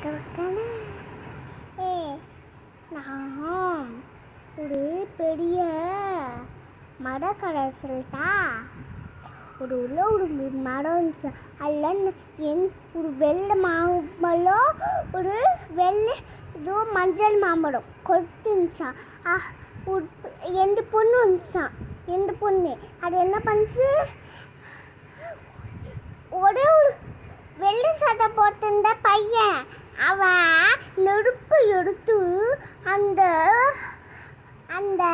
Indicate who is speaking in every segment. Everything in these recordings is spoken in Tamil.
Speaker 1: கரெக்டான ஏ நான் ஒரு பெரிய மரக்கடை சொல்லிட்டா. ஒரு உள்ள ஒரு மரம் இருந்துச்சு. அதில் ஒரு வெள்ளை மாம்பழம், ஒரு வெள்ளை ஏதோ மஞ்சள் மாம்பழம் கொத்துச்சான். ஒரு 2 பொண்ணு வந்துச்சான். 2 பொண்ணு அது என்ன பண்ணுச்சு, ஒரே ஒரு வெள்ளை சட்டை போட்டிருந்த பையன் அவன் நெருப்பு எடுத்து அந்த அந்த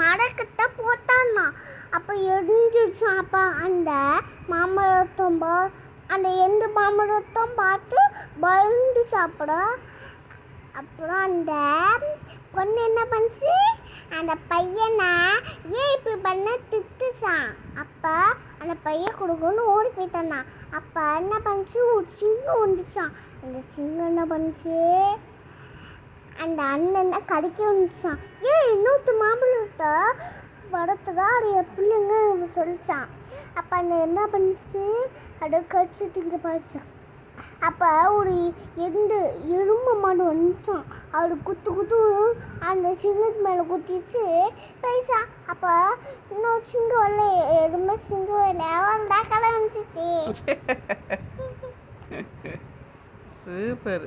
Speaker 1: மரக்கிட்ட போட்டான்னா. அப்போ எரிஞ்சிடுச்சான். அப்போ அந்த அந்த 2 மாம்பழத்தும் பார்த்து பயந்து சாப்பிட. அப்புறம் அந்த பொண்ணு என்ன பண்ணுச்சு, அந்த பையனை ஏன் இப்படி பண்ண திட்டுச்சான். அப்போ அந்த பையன் கொடுக்கணும்னு ஓடி போயிட்டானா. அப்போ என்ன பண்ணுச்சு, ஒரு சிங்கம் வந்துச்சான். அந்த சிங்கம் என்ன பண்ணுச்சு, அந்த அண்ணனை கடிக்க வந்துச்சான். ஏன் இன்னொரு மாம்பழத்தை வளர்த்துதா அது பிள்ளைங்க சொல்லிச்சான். அப்போ அந்த என்ன பண்ணுச்சு, அதை கடிச்சு திங்க பார்த்தான். அப்போ ஒரு 2 எறும்பு மாடு வந்துச்சான். அது குத்து அந்த சிங்கத்து மேலே குத்திச்சு போயிச்சான். அப்போ இன்னொரு சிங்கம் வரல, எறும்பு சிங்கம் வரல, அவன் தான் கதை வந்துச்சு.
Speaker 2: சூப்பர்.